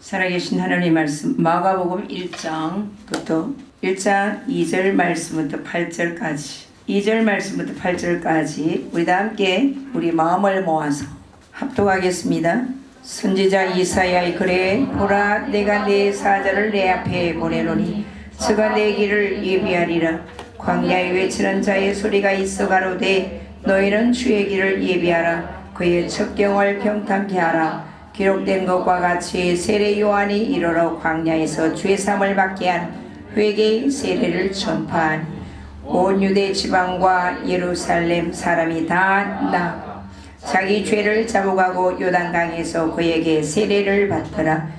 살아계신 하나님 말씀 마가복음 1장부터 1장 2절 말씀부터 8절까지 2절 말씀부터 8절까지 우리 다 함께 우리 마음을 모아서 합독하겠습니다. 선지자 이사야의 글에 보라 내가 내 사자를 내 앞에 보내노니 저가 내 길을 예비하리라. 광야에 외치는 자의 소리가 있어 가로되 너희는 주의 길을 예비하라. 그의 첩경을 평탄케 하라. 기록된 것과 같이 세례 요한이 이르러 광야에서 죄사함을 받게 한 회개의 세례를 전파하니 온 유대 지방과 예루살렘 사람이 다 나가 자기 죄를 자복하고 요단강에서 그에게 세례를 받더라.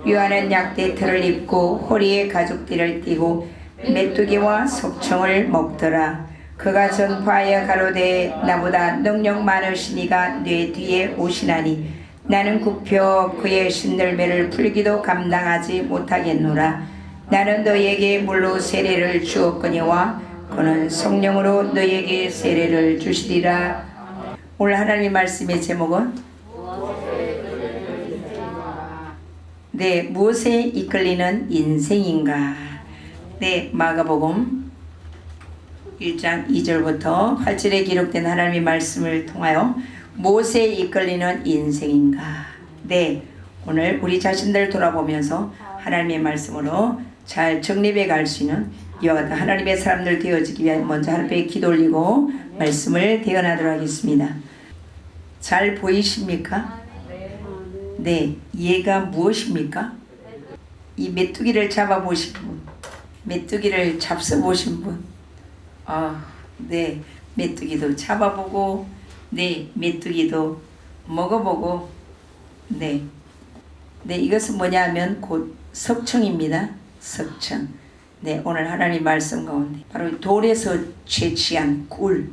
요한은 약대틀을 입고 허리에 가죽띠를 띠고 메뚜기와 석청을 먹더라. 그가 전파하여 가로되 나보다 능력 많으신 이가 내 뒤에 오시나니 나는 굽혀 그의 신들매를 풀기도 감당하지 못하겠노라. 나는 너에게 물로 세례를 주었거니와 그는 성령으로 너에게 세례를 주시리라. 오늘 하나님 말씀의 제목은 무엇에 이끌리는 인생인가. 마가복음 1장 2절부터 8절에 기록된 하나님의 말씀을 통하여 무엇에 이끌리는 인생인가. 오늘 우리 자신들 돌아보면서 하나님의 말씀으로 잘 정립해 갈 수 있는 이와 같은 하나님의 사람들 되어지기 위해 먼저 하나님께 기도 올리고 말씀을 대언하도록 하겠습니다. 잘 보이십니까? 얘가 무엇입니까? 이 메뚜기를 잡아보신 분, 메뚜기를 잡숴보신 분, 메뚜기도 잡아보고 메뚜기도 먹어보고 이것은 뭐냐면 곧 석청입니다. 석청. 오늘 하나님 말씀 가운데 바로 돌에서 채취한 꿀,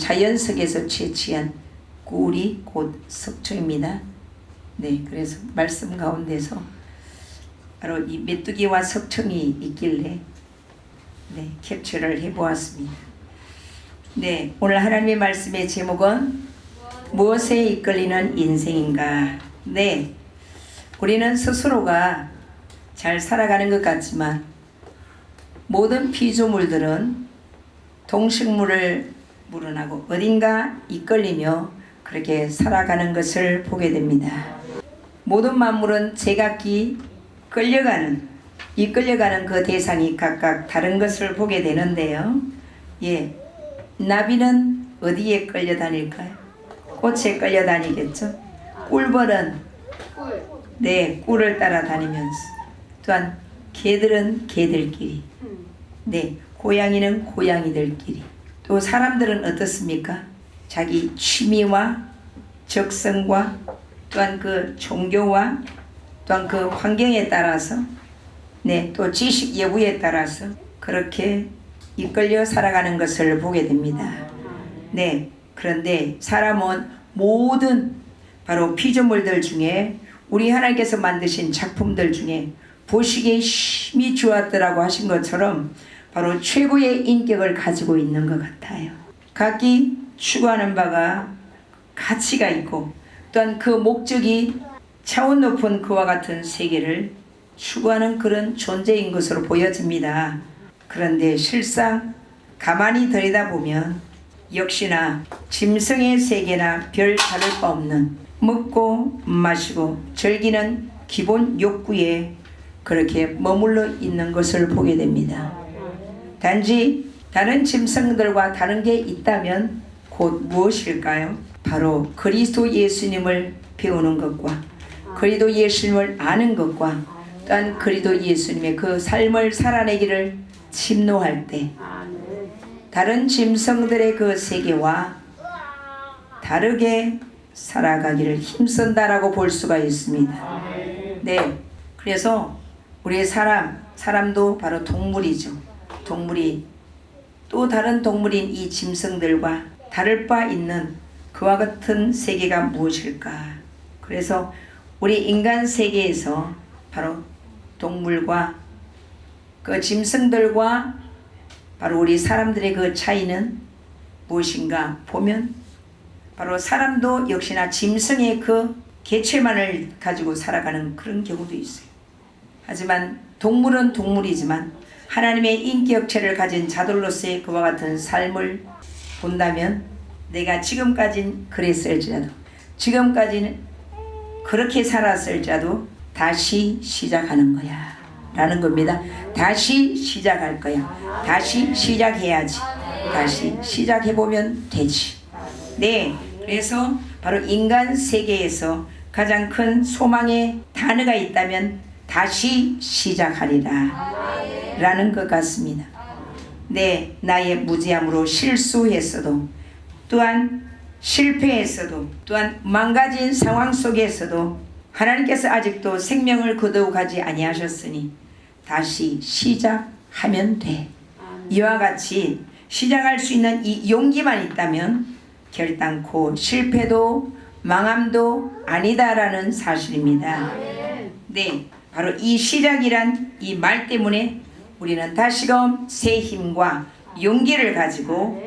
자연석에서 채취한 꿀이 곧 석청입니다. 그래서 말씀 가운데서 바로 이 메뚜기와 석청이 있길래 캡처를 해보았습니다. 오늘 하나님의 말씀의 제목은 무엇에 이끌리는 인생인가. 우리는 스스로가 잘 살아가는 것 같지만 모든 피조물들은 동식물을 물어나고 어딘가 이끌리며 그렇게 살아가는 것을 보게 됩니다. 모든 만물은 제각기 이끌려가는 그 대상이 각각 다른 것을 보게 되는데요. 나비는 어디에 끌려다닐까요? 꽃에 끌려다니겠죠. 꿀벌은 꿀을 따라다니면서, 또한 개들은 개들끼리, 고양이는 고양이들끼리, 또 사람들은 어떻습니까? 자기 취미와 적성과 또한 그 종교와 또한 그 환경에 따라서 또 지식 여부에 따라서 그렇게 이끌려 살아가는 것을 보게 됩니다. 그런데 사람은 모든 바로 피조물들 중에 우리 하나님께서 만드신 작품들 중에 보시기에 힘이 좋았더라고 하신 것처럼 바로 최고의 인격을 가지고 있는 것 같아요. 각기 추구하는 바가 가치가 있고 또한 그 목적이 차원 높은 그와 같은 세계를 추구하는 그런 존재인 것으로 보여집니다. 그런데 실상 가만히 들여다보면 역시나 짐승의 세계나 별 다를 바 없는 먹고 마시고 즐기는 기본 욕구에 그렇게 머물러 있는 것을 보게 됩니다. 단지 다른 짐승들과 다른 게 있다면 곧 무엇일까요? 바로 그리스도 예수님을 배우는 것과 그리스도 예수님을 아는 것과 또한 그리스도 예수님의 그 삶을 살아내기를 침노할 때 다른 짐승들의 그 세계와 다르게 살아가기를 힘쓴다라고 볼 수가 있습니다. 그래서 우리 사람도 바로 동물이죠. 동물이 또 다른 동물인 이 짐승들과 다를 바 있는 그와 같은 세계가 무엇일까? 그래서 우리 인간 세계에서 바로 동물과 그 짐승들과 바로 우리 사람들의 그 차이는 무엇인가 보면 바로 사람도 역시나 짐승의 그 개체만을 가지고 살아가는 그런 경우도 있어요. 하지만 동물은 동물이지만 하나님의 인격체를 가진 자들로서의 그와 같은 삶을 본다면 내가 지금까진 그랬을지라도 지금까지는 그렇게 살았을지라도 다시 시작하는 거야 라는 겁니다. 다시 시작할 거야. 다시 시작해야지. 다시 시작해보면 되지. 네, 그래서 바로 인간 세계에서 가장 큰 소망의 단어가 있다면 다시 시작하리라 라는 것 같습니다. 네, 나의 무지함으로 실수했어도 또한 실패했어도 또한 망가진 상황 속에서도 하나님께서 아직도 생명을 거두어가지 아니하셨으니 다시 시작하면 돼. 이와 같이 시작할 수 있는 이 용기만 있다면 결단코 실패도 망함도 아니다라는 사실입니다. 네, 바로 이 시작이란 이 말 때문에 우리는 다시금 새 힘과 용기를 가지고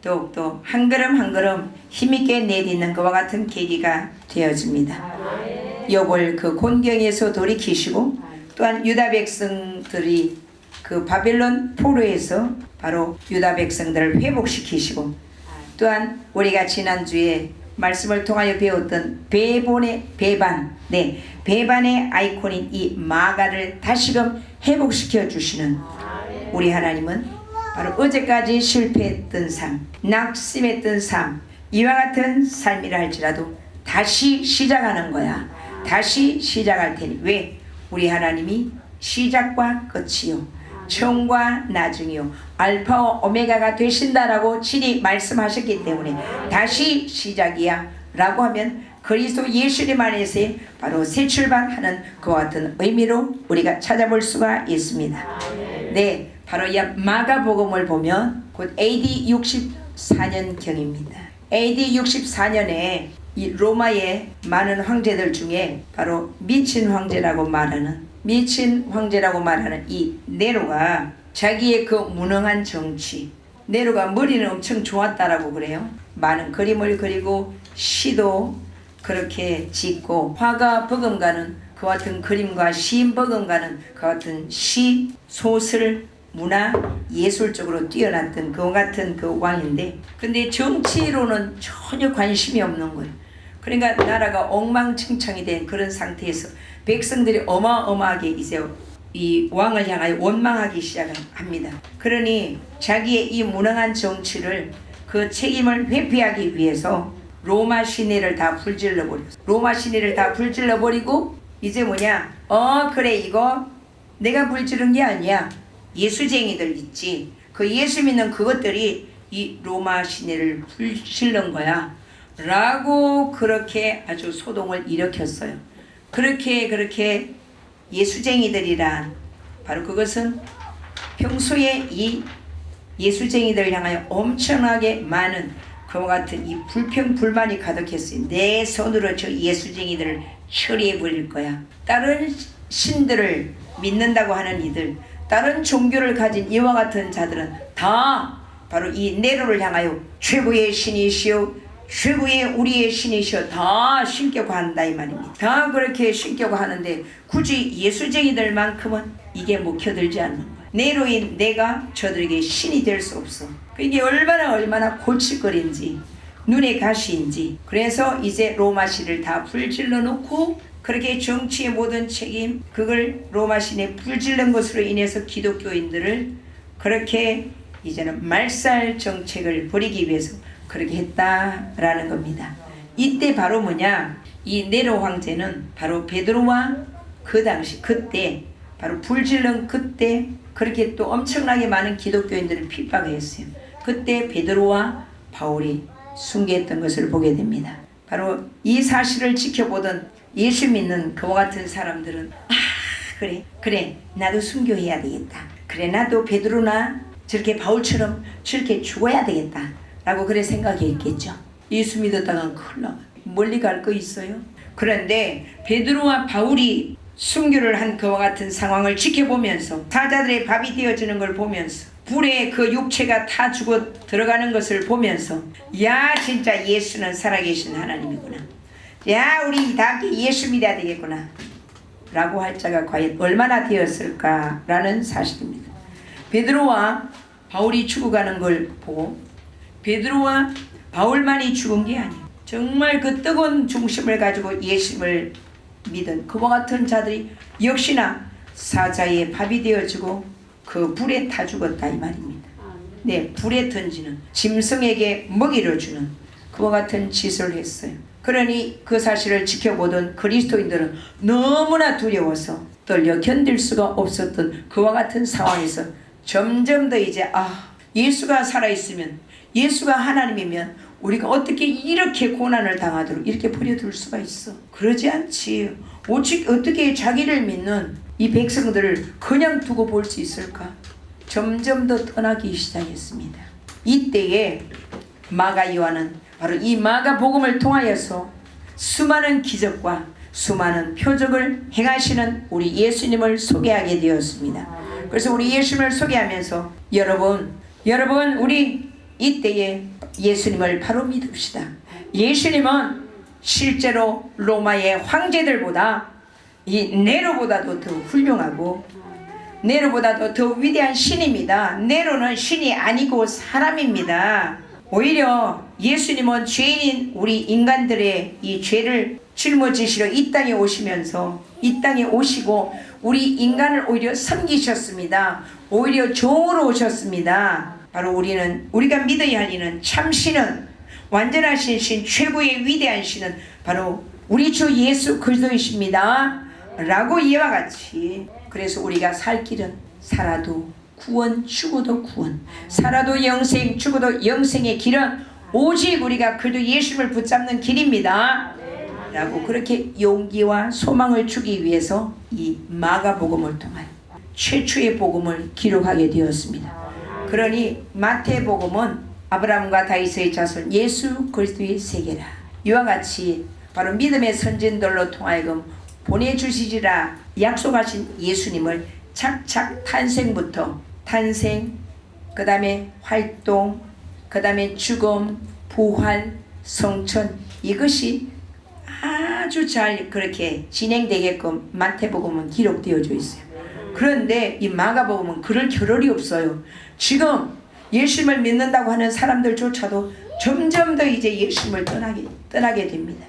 더욱더 한 걸음 한 걸음 힘있게 내딛는 것과 같은 계기가 되어집니다. 욥을 그 곤경에서 돌이키시고 또한 유다 백성들이 그 바벨론 포로에서 바로 유다 백성들을 회복시키시고 또한 우리가 지난주에 말씀을 통하여 배웠던 배반의 아이콘인 이 마가를 다시금 회복시켜 주시는 우리 하나님은 바로 어제까지 실패했던 삶, 낙심했던 삶, 이와 같은 삶이라 할지라도 다시 시작하는 거야. 다시 시작할 테니. 왜? 우리 하나님이 시작과 끝이요 처음과 나중이요 알파와 오메가가 되신다라고 친히 말씀하셨기 때문에 다시 시작이야 라고 하면 그리스도 예수님 안에서의 바로 새 출발하는 그와 같은 의미로 우리가 찾아볼 수가 있습니다. 네, 바로 이 마가복음을 보면 곧 AD 64년경입니다. AD 64년에 이 로마의 많은 황제들 중에 바로 미친 황제라고 말하는 이 네로가 자기의 그 무능한 정치, 네로가 머리는 엄청 좋았다라고 그래요. 많은 그림을 그리고 시도 그렇게 짓고 화가 버금가는 그 같은 그림과 시인 버금가는 그 같은 시, 소설, 문화, 예술적으로 뛰어났던 그 같은 그 왕인데 근데 정치로는 전혀 관심이 없는 거예요. 그러니까 나라가 엉망진창이 된 그런 상태에서 백성들이 어마어마하게 이제 이 왕을 향하여 원망하기 시작합니다. 그러니 자기의 이 무능한 정치를 그 책임을 회피하기 위해서 로마 시내를 다 불질러 버리고 이제 뭐냐? 그래 이거 내가 불지른 게 아니야. 예수쟁이들 있지. 그 예수 믿는 그것들이 이 로마 시내를 불질른 거야. 라고 그렇게 아주 소동을 일으켰어요. 그렇게 예수쟁이들이란 바로 그것은 평소에 이 예수쟁이들 향하여 엄청나게 많은 그와 같은 이 불평 불만이 가득했어요. 내 손으로 저 예수쟁이들을 처리해 버릴 거야. 다른 신들을 믿는다고 하는 이들, 다른 종교를 가진 이와 같은 자들은 다 바로 이 네로를 향하여 최고의 신이시오, 최고의 우리의 신이시여 다 신격화 한다 이 말입니다. 다 그렇게 신격화 하는데 굳이 예수쟁이들만큼은 이게 먹혀들지 않는 거야. 네로인 내가 저들에게 신이 될 수 없어. 이게 얼마나 골칫거리인지 눈에 가시인지. 그래서 이제 로마시를 다 불질러 놓고 그렇게 정치의 모든 책임 그걸 로마신에 불질른 것으로 인해서 기독교인들을 그렇게 이제는 말살 정책을 벌이기 위해서 그렇게 했다라는 겁니다. 이때 바로 뭐냐? 이 네로 황제는 바로 베드로와 그 당시 그때 바로 불질른 그때 그렇게 또 엄청나게 많은 기독교인들을 핍박했어요. 그때 베드로와 바울이 순교했던 것을 보게 됩니다. 바로 이 사실을 지켜보던 예수 믿는 그와 같은 사람들은 그래 나도 순교해야 되겠다. 그래 나도 베드로나 저렇게 바울처럼 저렇게 죽어야 되겠다 라고 그래 생각했겠죠. 예수 믿었다간 큰일 나 멀리 갈 거 있어요. 그런데 베드로와 바울이 순교를 한 그와 같은 상황을 지켜보면서 사자들의 밥이 되어주는 걸 보면서 불에 그 육체가 타 죽어 들어가는 것을 보면서 야 진짜 예수는 살아계신 하나님이구나. 야 우리 다 함께 예수 믿어야 되겠구나. 라고 할 자가 과연 얼마나 되었을까라는 사실입니다. 베드로와 바울이 죽어가는 걸 보고 베드로와 바울만이 죽은 게 아니에요. 정말 그 뜨거운 중심을 가지고 예수님을 믿은 그와 같은 자들이 역시나 사자의 밥이 되어지고 그 불에 타 죽었다 이 말입니다. 네, 불에 던지는 짐승에게 먹이를 주는 그와 같은 짓을 했어요. 그러니 그 사실을 지켜보던 그리스도인들은 너무나 두려워서 떨려 견딜 수가 없었던 그와 같은 상황에서 점점 더 이제 예수가 살아있으면, 예수가 하나님이면 우리가 어떻게 이렇게 고난을 당하도록 이렇게 버려둘 수가 있어. 그러지 않지. 오직 어떻게 자기를 믿는 이 백성들을 그냥 두고 볼 수 있을까? 점점 더 떠나기 시작했습니다. 이때에 마가 요한은 바로 이 마가 복음을 통하여서 수많은 기적과 수많은 표적을 행하시는 우리 예수님을 소개하게 되었습니다. 그래서 우리 예수님을 소개하면서 여러분 우리 이때에 예수님을 바로 믿읍시다. 예수님은 실제로 로마의 황제들보다 이 네로보다도 더 훌륭하고 네로보다도 더 위대한 신입니다. 네로는 신이 아니고 사람입니다. 오히려 예수님은 죄인인 우리 인간들의 이 죄를 짊어지시러 이 땅에 오시면서 이 땅에 오시고 우리 인간을 오히려 섬기셨습니다. 오히려 종으로 오셨습니다. 바로 우리가 믿어야 할 이는 참신은 완전하신 신, 최고의 위대한 신은 바로 우리 주 예수 그리스도이십니다 라고 이와 같이, 그래서 우리가 살 길은 살아도 구원, 죽어도 구원, 살아도 영생, 죽어도 영생의 길은 오직 우리가 그리스도 예수님을 붙잡는 길입니다 라고 그렇게 용기와 소망을 주기 위해서 이 마가복음을 통한 최초의 복음을 기록하게 되었습니다. 그러니 마태복음은 아브라함과 다윗의 자손 예수 그리스도의 세계라, 이와 같이 바로 믿음의 선진들로 통하여금 보내주시리라 약속하신 예수님을 착착 탄생, 그 다음에 활동, 그 다음에 죽음, 부활, 성천, 이것이 아주 잘 그렇게 진행되게끔 마태복음은 기록되어져 있어요. 그런데 이 마가복음은 그럴 겨를이 없어요. 지금 예수님을 믿는다고 하는 사람들조차도 점점 더 이제 예수님을 떠나게 됩니다.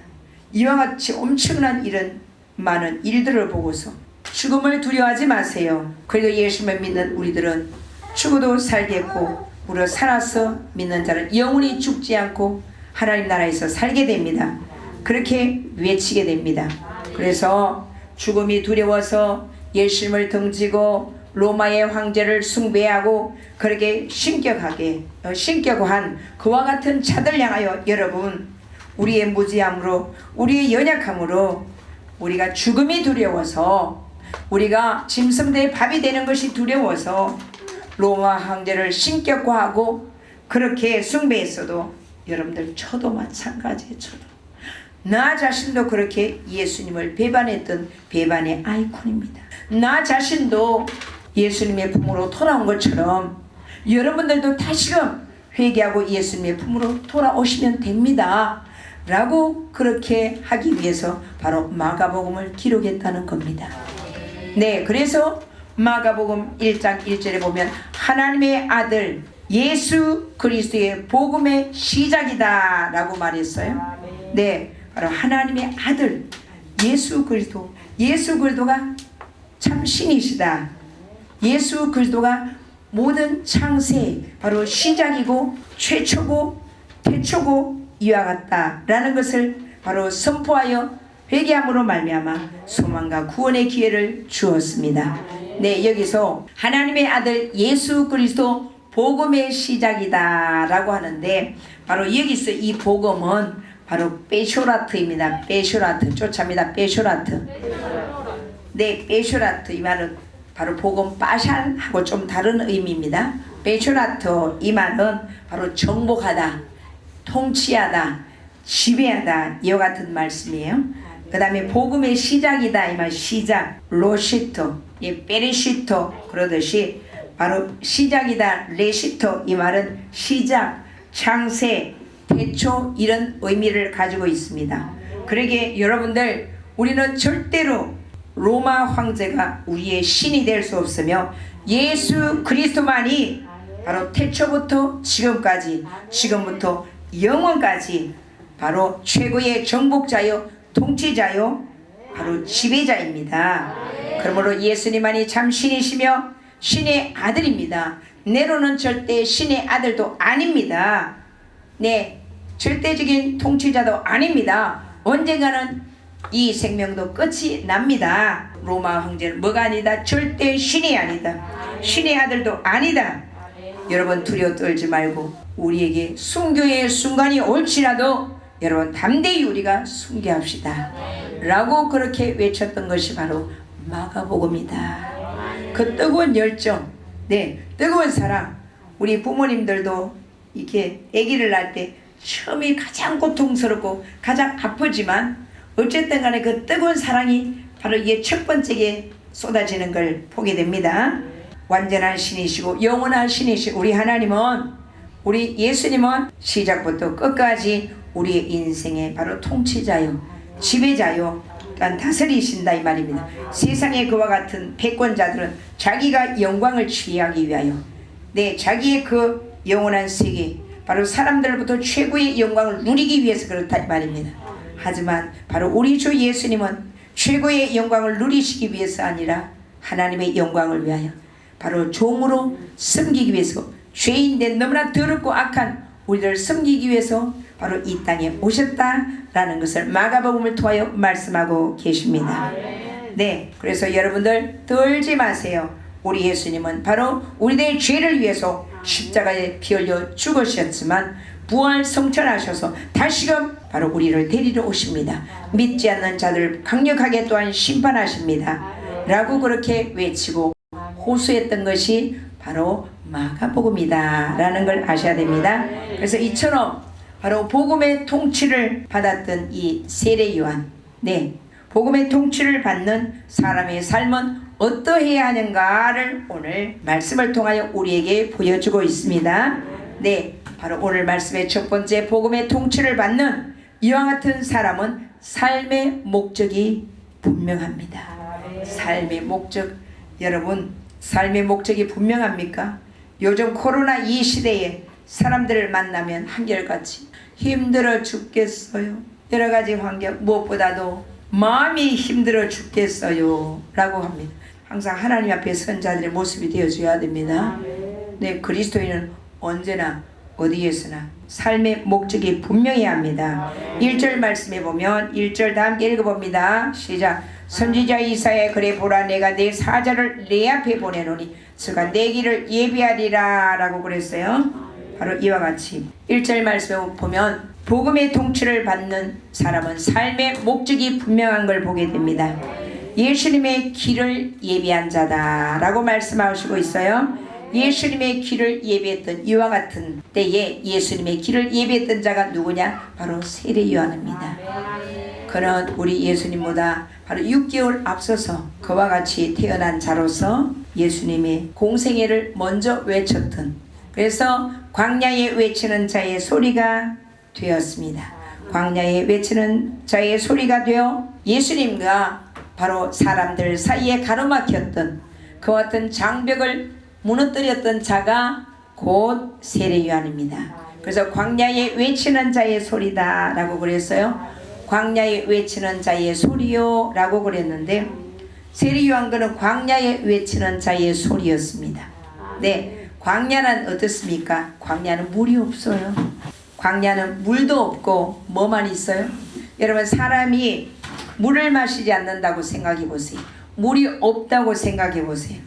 이와 같이 엄청난 이런 많은 일들을 보고서 죽음을 두려워하지 마세요. 그리고 예수님을 믿는 우리들은 죽어도 살겠고 우리가 살아서 믿는 자는 영원히 죽지 않고 하나님 나라에서 살게 됩니다. 그렇게 외치게 됩니다. 그래서 죽음이 두려워서 예수님을 등지고 로마의 황제를 숭배하고 그렇게 신격한 그와 같은 자들 향하여 여러분, 우리의 무지함으로 우리의 연약함으로 우리가 죽음이 두려워서 우리가 짐승들의 밥이 되는 것이 두려워서 로마 황제를 신격화하고 그렇게 숭배했어도 여러분들 저도 마찬가지예요. 나 자신도 그렇게 예수님을 배반했던 배반의 아이콘입니다. 나 자신도 예수님의 품으로 돌아온 것처럼 여러분들도 다시금 회개하고 예수님의 품으로 돌아오시면 됩니다 라고 그렇게 하기 위해서 바로 마가복음을 기록했다는 겁니다. 네, 그래서 마가복음 1장 1절에 보면 하나님의 아들 예수 그리스도의 복음의 시작이다 라고 말했어요. 네, 바로 하나님의 아들 예수 그리스도가 참 신이시다. 예수 그리스도가 모든 창세 바로 시작이고 최초고 태초고 이와 같다라는 것을 바로 선포하여 회개함으로 말미암아 소망과 구원의 기회를 주었습니다. 네, 여기서 하나님의 아들 예수 그리스도 복음의 시작이다 라고 하는데 바로 여기서 이 복음은 바로 베쇼라트입니다. 베쇼라트 쫓아입니다. 베쇼라트. 네, 베쇼라트 이 말은 바로 복음 빠샬하고 좀 다른 의미입니다. 베쇼라트 이 말은 바로 정복하다, 통치하다, 지배하다 이와 같은 말씀이에요. 그 다음에 복음의 시작이다 이 말 시작 로시토, 예, 베리시토 그러듯이 바로 시작이다 레시토 이 말은 시작, 창세, 태초 이런 의미를 가지고 있습니다. 그러게 여러분들 우리는 절대로 로마 황제가 우리의 신이 될 수 없으며 예수 그리스도만이 바로 태초부터 지금까지, 지금부터 영원까지 바로 최고의 정복자요, 통치자요, 바로 지배자입니다. 그러므로 예수님만이 참 신이시며 신의 아들입니다. 네로는 절대 신의 아들도 아닙니다. 네, 절대적인 통치자도 아닙니다. 언젠가는 이 생명도 끝이 납니다. 로마 황제는 뭐가 아니다? 절대 신이 아니다. 신의 아들도 아니다. 여러분 두려워 떨지 말고 우리에게 순교의 순간이 올지라도 여러분 담대히 우리가 순교합시다 라고 그렇게 외쳤던 것이 바로 마가복음이다. 그 뜨거운 열정, 네, 뜨거운 사랑. 우리 부모님들도 이렇게 아기를 낳을 때 처음이 가장 고통스럽고 가장 아프지만 어쨌든 간에 그 뜨거운 사랑이 바로 이게 첫 번째에 쏟아지는 걸 보게 됩니다. 완전한 신이시고 영원한 신이시고 우리 하나님은, 우리 예수님은 시작부터 끝까지 우리의 인생의 바로 통치자요, 지배자요, 또한 다스리신다 이 말입니다. 세상에 그와 같은 패권자들은 자기가 영광을 취하기 위하여, 네, 자기의 그 영원한 세계, 바로 사람들부터 최고의 영광을 누리기 위해서 그렇다 이 말입니다. 하지만 바로 우리 주 예수님은 최고의 영광을 누리시기 위해서 아니라 하나님의 영광을 위하여 바로 종으로 섬기기 위해서, 죄인된 너무나 더럽고 악한 우리를 섬기기 위해서 바로 이 땅에 오셨다라는 것을 마가복음을 통하여 말씀하고 계십니다. 네, 그래서 여러분들 떨지 마세요. 우리 예수님은 바로 우리들의 죄를 위해서 십자가에 피 흘려 죽으셨지만 부활 성천하셔서 다시금 바로 우리를 데리러 오십니다. 믿지 않는 자들을 강력하게 또한 심판하십니다 라고 그렇게 외치고 호소했던 것이 바로 마가복음이다 라는 걸 아셔야 됩니다. 그래서 이처럼 바로 복음의 통치를 받았던 이 세례 요한, 네, 복음의 통치를 받는 사람의 삶은 어떠해야 하는가를 오늘 말씀을 통하여 우리에게 보여주고 있습니다. 네, 바로 오늘 말씀의 첫 번째, 복음의 통치를 받는 이와 같은 사람은 삶의 목적이 분명합니다. 삶의 목적, 여러분 삶의 목적이 분명합니까? 요즘 코로나 이 시대에 사람들을 만나면 한결같이 힘들어 죽겠어요, 여러 가지 환경, 무엇보다도 마음이 힘들어 죽겠어요 라고 합니다. 항상 하나님 앞에 선자들의 모습이 되어줘야 됩니다. 네, 그리스도인은 언제나 어디에서나 삶의 목적이 분명해야 합니다. 1절 말씀에 보면 1절 다 함께 읽어봅니다. 시작. 선지자 이사야 그래 보라 내가 내 사자를 내 앞에 보내노니 그가 내 길을 예비하리라 라고 그랬어요. 바로 이와 같이 1절 말씀에 보면 복음의 통치를 받는 사람은 삶의 목적이 분명한 걸 보게 됩니다. 예수님의 길을 예비한 자다 라고 말씀하시고 있어요. 예수님의 길을 예비했던 이와 같은 때에 예수님의 길을 예비했던 자가 누구냐? 바로 세례 요한입니다. 그는 우리 예수님보다 바로 6개월 앞서서 그와 같이 태어난 자로서 예수님의 공생애를 먼저 외쳤던, 그래서 광야에 외치는 자의 소리가 되었습니다. 광야에 외치는 자의 소리가 되어 예수님과 바로 사람들 사이에 가로막혔던 그 같은 장벽을 무너뜨렸던 자가 곧 세례 요한입니다. 그래서 광야에 외치는 자의 소리다 라고 그랬어요. 광야에 외치는 자의 소리요 라고 그랬는데 세례 요한 그는 광야에 외치는 자의 소리였습니다. 네, 광야는 어떻습니까? 광야는 물이 없어요. 광야는 물도 없고 뭐만 있어요? 여러분 사람이 물을 마시지 않는다고 생각해 보세요. 물이 없다고 생각해 보세요.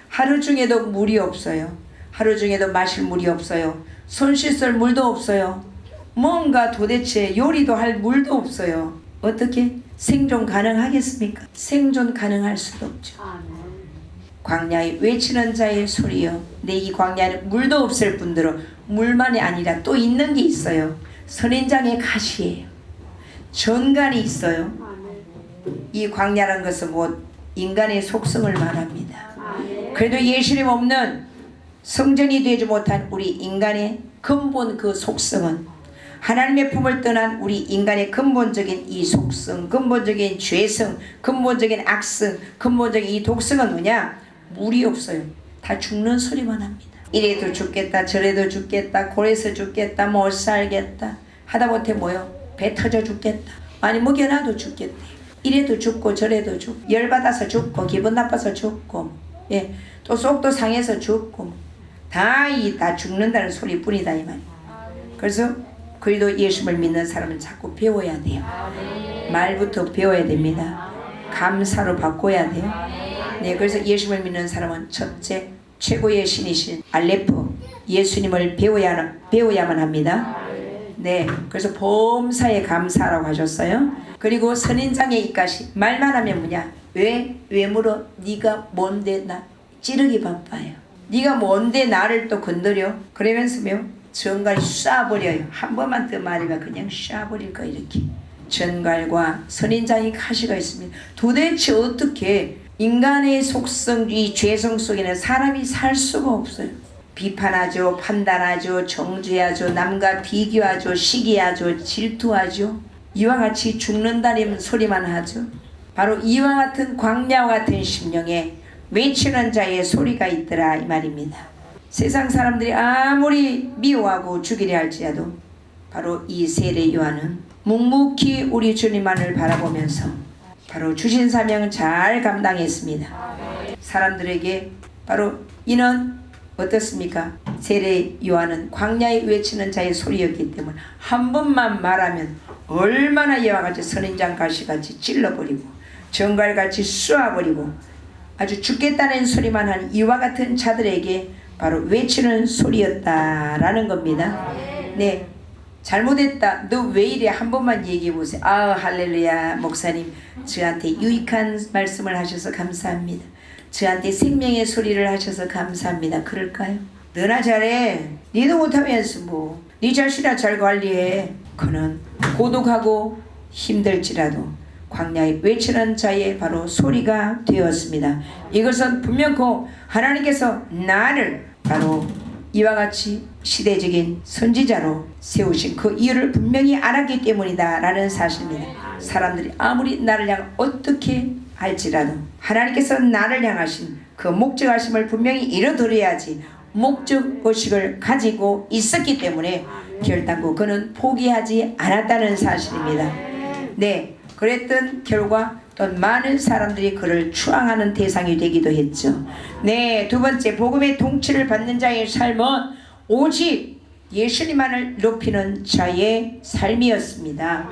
하루 중에도 물이 없어요. 하루 중에도 마실 물이 없어요. 손 씻을 물도 없어요. 뭔가 도대체 요리도 할 물도 없어요. 어떻게 생존 가능하겠습니까? 생존 가능할 수도 없죠. 광야에 외치는 자의 소리요. 내 이 광야는 물도 없을 뿐더러 물만이 아니라 또 있는 게 있어요. 선인장의 가시예요. 전간이 있어요. 이 광야라는 것은 뭐 인간의 속성을 말합니다. 그래도 예수님 없는 성전이 되지 못한 우리 인간의 근본 그 속성은 하나님의 품을 떠난 우리 인간의 근본적인 이 속성, 근본적인 죄성, 근본적인 악성, 근본적인 이 독성은 뭐냐? 물이 없어요. 다 죽는 소리만 합니다. 이래도 죽겠다, 저래도 죽겠다, 고래서 죽겠다, 못 살겠다 하다못해 뭐요? 배 터져 죽겠다, 아니 먹여놔도 죽겠대. 이래도 죽고 저래도 죽고, 열받아서 죽고, 기분 나빠서 죽고, 예, 또 속도 상해서 죽고, 다 죽는다는 소리뿐이다 이 말이에요. 그래서 그래도 예수를 믿는 사람은 자꾸 배워야 돼요. 말부터 배워야 됩니다. 감사로 바꿔야 돼요. 네, 그래서 예수를 믿는 사람은 첫째, 최고의 신이신 알레프 예수님을 배워야만 합니다. 네, 그래서 범사에 감사라고 하셨어요. 그리고 선인장의 입가시, 말만 하면 뭐냐? 왜 물어? 네가 뭔데 나 찌르기 바빠요. 네가 뭔데 나를 또 건드려? 그러면서요 전갈이 쏴버려요. 한 번만 더 말하면 그냥 쏴버릴 거 이렇게. 전갈과 선인장의 가시가 있습니다. 도대체 어떻게 인간의 속성, 이 죄성 속에는 사람이 살 수가 없어요. 비판하죠, 판단하죠, 정죄하죠, 남과 비교하죠, 시기하죠, 질투하죠. 이와 같이 죽는다는 소리만 하죠. 바로 이와 같은 광야와 같은 심령에 외치는 자의 소리가 있더라 이 말입니다. 세상 사람들이 아무리 미워하고 죽이려 할지라도 바로 이 세례 요한은 묵묵히 우리 주님만을 바라보면서 바로 주신 사명을 잘 감당했습니다. 사람들에게 바로 이는 어떻습니까? 세례 요한은 광야에 외치는 자의 소리였기 때문에 한 번만 말하면 얼마나 이와 같이 선인장 가시같이 찔러버리고 정갈같이 쏘아버리고 아주 죽겠다는 소리만 하는 이와 같은 자들에게 바로 외치는 소리였다라는 겁니다. 네, 잘못했다, 너 왜 이래, 한 번만 얘기해 보세요. 아, 할렐루야. 목사님 저한테 유익한 말씀을 하셔서 감사합니다. 저한테 생명의 소리를 하셔서 감사합니다. 그럴까요? 너나 잘해, 니도 못하면서 뭐 니 자신이나 잘 관리해. 그는 고독하고 힘들지라도 광야에 외치는 자의 바로 소리가 되었습니다. 이것은 분명코 하나님께서 나를 바로 이와 같이 시대적인 선지자로 세우신 그 이유를 분명히 알았기 때문이다 라는 사실입니다. 사람들이 아무리 나를 향해 어떻게 할지라도 하나님께서 나를 향하신 그 목적하심을 분명히 이뤄드려야지 목적의식을 가지고 있었기 때문에 결단코 그는 포기하지 않았다는 사실입니다. 네, 그랬던 결과 또 많은 사람들이 그를 추앙하는 대상이 되기도 했죠. 네, 두 번째, 복음의 통치를 받는 자의 삶은 오직 예수님만을 높이는 자의 삶이었습니다.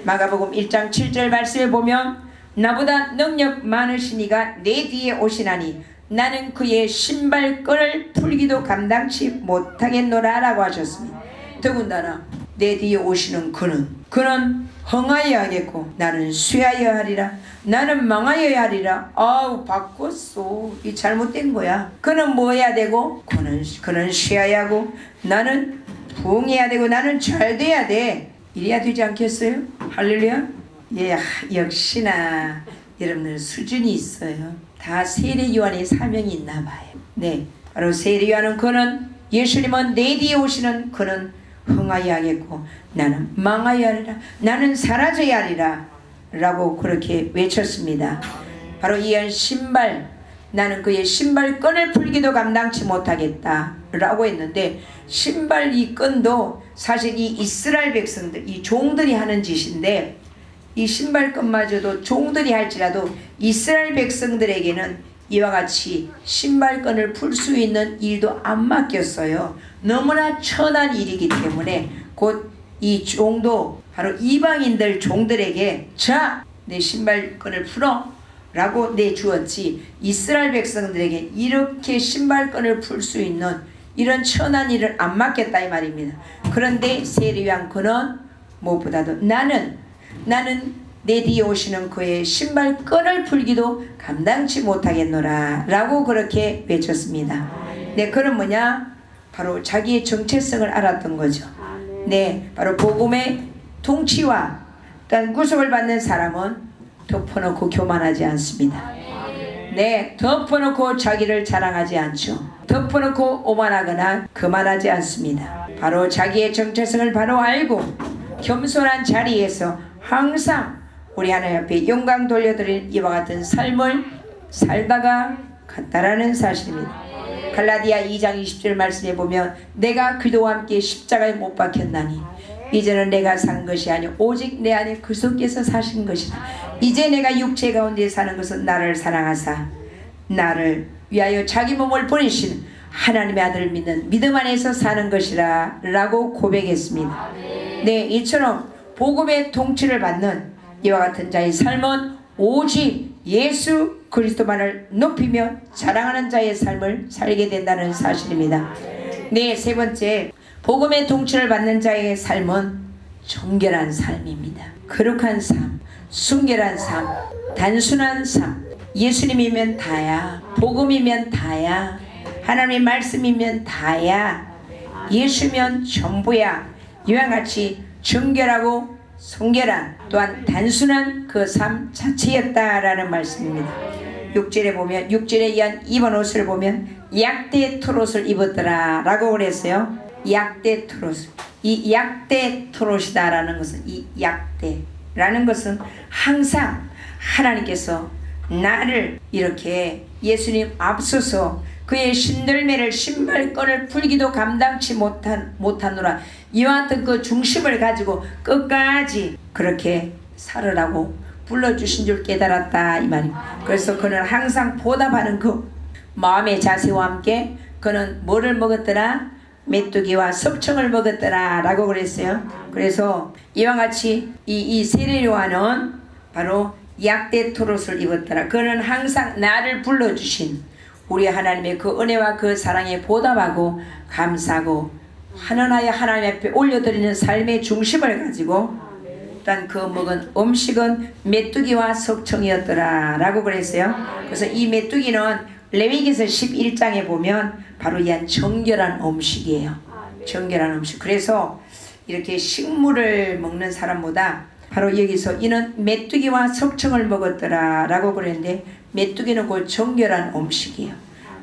마가복음 1장 7절 말씀에 보면 나보다 능력 많으시니가 내 뒤에 오시나니 나는 그의 신발끈을 풀기도 감당치 못하겠노라 라고 하셨습니다. 더군다나 내 뒤에 오시는 그는 흥하여야 하겠고 나는 쇠하여야 하리라. 나는 망하여야 하리라. 아우, 바꿨어. 이 잘못된 거야. 그는 뭐 해야 되고 그는 쇠하여야 하고 나는 부흥해야 되고 나는 잘 돼야 돼. 이래야 되지 않겠어요? 할렐루야. 예, 역시나 여러분들 수준이 있어요. 다 세례 요한의 사명이 있나 봐요. 네, 바로 세례 요한은 그는 예수님은 내 뒤에 오시는 그는 흥하여야 하겠고 나는 망하여야 하리라. 나는 사라져야 하리라 라고 그렇게 외쳤습니다. 바로 이한 신발, 나는 그의 신발끈을 풀기도 감당치 못하겠다 라고 했는데, 신발 이 끈도 사실 이 이스라엘 백성들, 이 종들이 하는 짓인데, 이 신발끈마저도 종들이 할지라도 이스라엘 백성들에게는 이와 같이 신발끈을 풀 수 있는 일도 안 맡겼어요. 너무나 천한 일이기 때문에 곧 이 종도 바로 이방인들 종들에게 자, 내 신발끈을 풀어 라고 내주었지, 이스라엘 백성들에게 이렇게 신발끈을 풀 수 있는 이런 천한 일을 안 맡겼다 이 말입니다. 그런데 세례 요한 그는 무엇보다도 나는 내 뒤에 오시는 그의 신발끈을 풀기도 감당치 못하겠노라 라고 그렇게 외쳤습니다. 네, 그는 뭐냐? 바로 자기의 정체성을 알았던 거죠. 네, 바로 복음의 통치와 또한 구속을 받는 사람은 덮어놓고 교만하지 않습니다. 네, 덮어놓고 자기를 자랑하지 않죠. 덮어놓고 오만하거나 거만하지 않습니다. 바로 자기의 정체성을 바로 알고 겸손한 자리에서 항상 우리 하나님 앞에 영광 돌려드리는 이와 같은 삶을 살다가 갔다라는 사실입니다. 갈라디아 2장 20절 말씀에 보면 내가 그리스도와 함께 십자가에 못 박혔나니 이제는 내가 산 것이 아니오 오직 내 안에 그리스도께서 사신 것이다. 이제 내가 육체 가운데 사는 것은 나를 사랑하사 나를 위하여 자기 몸을 보내신 하나님의 아들을 믿는 믿음 안에서 사는 것이라 라고 고백했습니다. 네, 이처럼 복음의 통치를 받는 이와 같은 자의 삶은 오직 예수 그리스도만을 높이며 자랑하는 자의 삶을 살게 된다는 사실입니다. 네, 세 번째, 복음의 통치를 받는 자의 삶은 정결한 삶입니다. 거룩한 삶, 순결한 삶, 단순한 삶. 예수님이면 다야, 복음이면 다야, 하나님의 말씀이면 다야, 예수면 전부야. 이와 같이 정결하고 순결한 또한 단순한 그 삶 자체였다라는 말씀입니다. 6절에 보면 6절에 의한 입은 옷을 보면 약대 털옷을 입었더라 라고 그랬어요. 약대 털옷. 이 약대 털옷이다라는 것은 이 약대라는 것은 항상 하나님께서 나를 이렇게 예수님 앞서서 그의 신들매를 신발끈을 풀기도 감당치 못하노라 이와 같은 그 중심을 가지고 끝까지 그렇게 살으라고 불러주신 줄 깨달았다 이 말입니다. 그래서 그는 항상 보답하는 그 마음의 자세와 함께 그는 뭐를 먹었더라? 메뚜기와 석청을 먹었더라 라고 그랬어요. 그래서 이와 같이 이 세례 요한은 바로 약대 털옷을 입었더라. 그는 항상 나를 불러주신 우리 하나님의 그 은혜와 그 사랑에 보답하고 감사하고 환원하여 하나님 앞에 올려드리는 삶의 중심을 가지고 일단 그 먹은 음식은 메뚜기와 석청이었더라 라고 그랬어요. 그래서 이 메뚜기는 레위기서 11장에 보면 바로 이 정결한 음식이에요. 정결한 음식. 그래서 이렇게 식물을 먹는 사람보다 바로 여기서 이는 메뚜기와 석청을 먹었더라 라고 그랬는데 메뚜기는 그 정결한 음식이에요.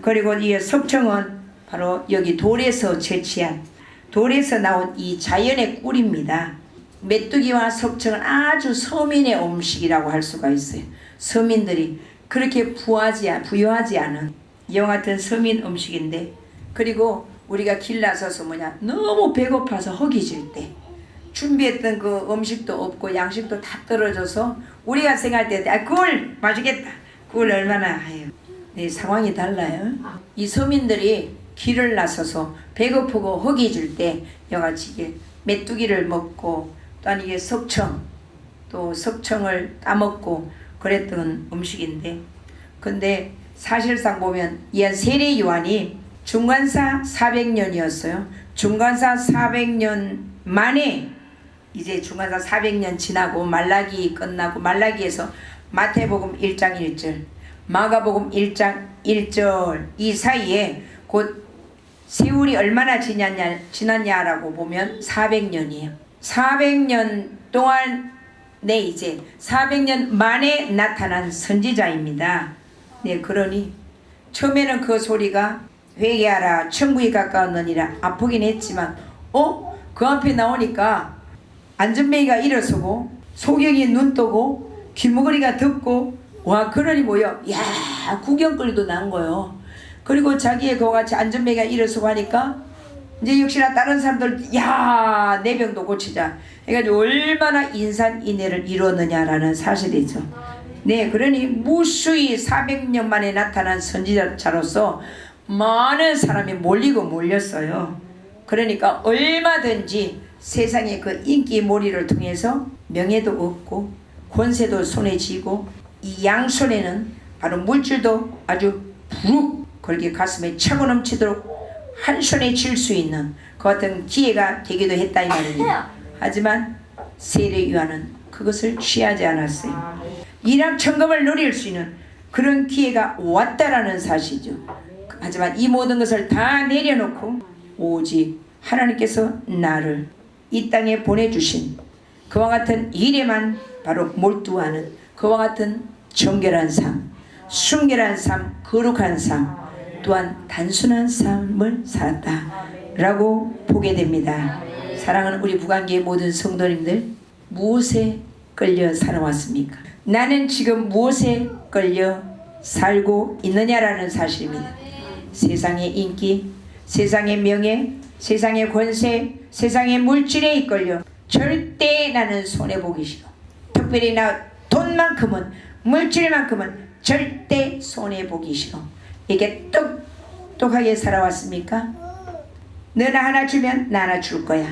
그리고 이 석청은 바로 여기 돌에서 채취한 돌에서 나온 이 자연의 꿀입니다. 메뚜기와 석청은 아주 서민의 음식이라고 할 수가 있어요. 서민들이 그렇게 부유하지 않은 이와 같은 서민 음식인데, 그리고 우리가 길 나서서 너무 배고파서 허기질 때 준비했던 그 음식도 없고 양식도 다 떨어져서 우리가 생각할 때 꿀 맛있겠다. 꿀 얼마나 네, 상황이 달라요. 이 서민들이 길을 나서서 배고프고 허기질 때 여같이 메뚜기를 먹고 또한 이게 석청 또 석청을 따먹고 그랬던 음식인데, 근데 사실상 보면 이 세례 요한이 중간사 400년이었어요. 중간사 400년 만에 이제 중간사 400년 지나고 말라기 끝나고 말라기에서 마태복음 1장 1절 마가복음 1장 1절 이 사이에 곧 세월이 얼마나 지났냐라고 보면 400년이에요. 400년 동안 이제 400년 만에 나타난 선지자입니다. 네, 그러니 처음에는 그 소리가 회개하라 천국이 가까웠느니라 아프긴 했지만 그 앞에 나오니까 안전뱅이가 일어서고 소경이 눈 뜨고 귀머거리가 듣고 와 그러니 야 구경거리도 난 거요. 그리고 자기의 그와 같이 안전뱅이가 일어서고 하니까 이제 역시나 다른 사람들 야 내 병도 고치자 해가지고 얼마나 인산인해를 이루었느냐라는 사실이죠. 네, 그러니 무수히 400년 만에 나타난 선지자로서 많은 사람이 몰렸어요. 그러니까 얼마든지 세상의 그 인기몰이를 통해서 명예도 얻고 권세도 손에 쥐고 이 양손에는 바로 물질도 아주 부룩 그렇게 가슴에 차고 넘치도록 한 손에 쥘 수 있는 그 같은 기회가 되기도 했다 이 말입니다. 하지만 세례 요한은 그것을 취하지 않았어요. 일확천금을 누릴 수 있는 그런 기회가 왔다라는 사실이죠. 하지만 이 모든 것을 다 내려놓고 오직 하나님께서 나를 이 땅에 보내주신 그와 같은 일에만 바로 몰두하는 그와 같은 정결한 삶, 순결한 삶, 거룩한 삶, 또한 단순한 삶을 살았다 라고 보게 됩니다. 사랑하는 우리 부관계의 모든 성도님들, 무엇에 끌려 살아왔습니까? 나는 지금 무엇에 끌려 살고 있느냐라는 사실입니다. 세상의 인기, 세상의 명예, 세상의 권세, 세상의 물질에 이끌려 절대 나는 손해보기 싫어. 특별히 나 돈만큼은, 물질만큼은 절대 손해보기 싫어. 이게 똑똑하게 살아왔습니까? 너 나 하나 주면 나 하나 줄 거야.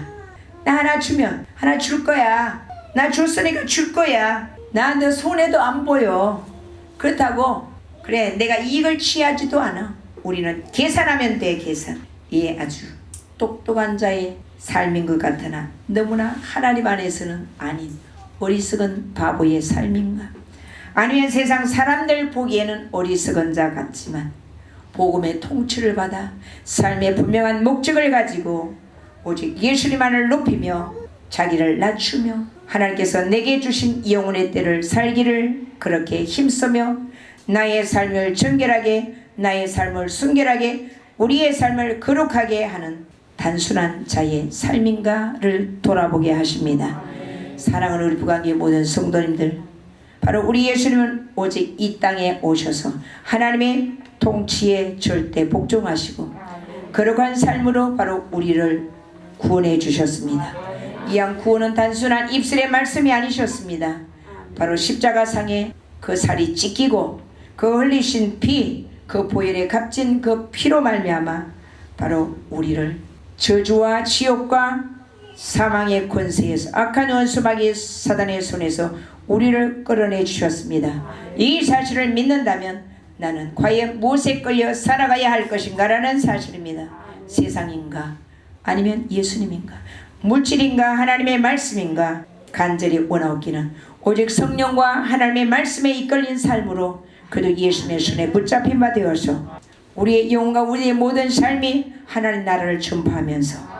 나 하나 주면 하나 줄 거야. 나 줬으니까 줄 거야. 나 너 손해도 안 보여. 그렇다고 그래 내가 이익을 취하지도 않아. 우리는 계산하면 돼. 계산. 예, 아주 똑똑한 자의 삶인 것 같으나 너무나 하나님 안에서는 아닌 어리석은 바보의 삶인가? 아니면 세상 사람들 보기에는 어리석은 자 같지만 복음의 통치를 받아 삶의 분명한 목적을 가지고 오직 예수님만을 높이며 자기를 낮추며 하나님께서 내게 주신 영혼의 때를 살기를 그렇게 힘쓰며 나의 삶을 정결하게, 나의 삶을 순결하게, 우리의 삶을 거룩하게 하는 단순한 자의 삶인가를 돌아보게 하십니다. 사랑하는 우리 부관계의 모든 성도님들, 바로 우리 예수님은 오직 이 땅에 오셔서 하나님의 통치에 절대 복종하시고 거룩한 삶으로 바로 우리를 구원해 주셨습니다. 이양 구원은 단순한 입술의 말씀이 아니셨습니다. 바로 십자가상에 그 살이 찢기고 그 흘리신 피, 그 보혈에 값진 그 피로 말미암아 바로 우리를 저주와 지옥과 사망의 권세에서, 악한 원수마귀 사단의 손에서 우리를 끌어내 주셨습니다. 이 사실을 믿는다면 나는 과연 무엇에 끌려 살아가야 할 것인가 라는 사실입니다. 세상인가 아니면 예수님인가, 물질인가 하나님의 말씀인가, 간절히 원하옵기는 오직 성령과 하나님의 말씀에 이끌린 삶으로 그도 예수님의 손에 붙잡힌 바 되어서 우리의 영혼과 우리의 모든 삶이 하나님 나라를 전파하면서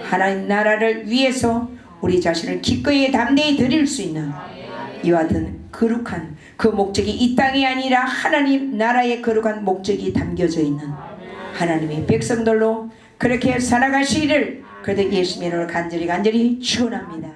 하나님 나라를 위해서 우리 자신을 기꺼이 담대히 드릴 수 있는 이와 같은 거룩한 그 목적이 이 땅이 아니라 하나님 나라의 거룩한 목적이 담겨져 있는 하나님의 백성들로 그렇게 살아가시기를 그들 예수님으로 간절히 축원합니다.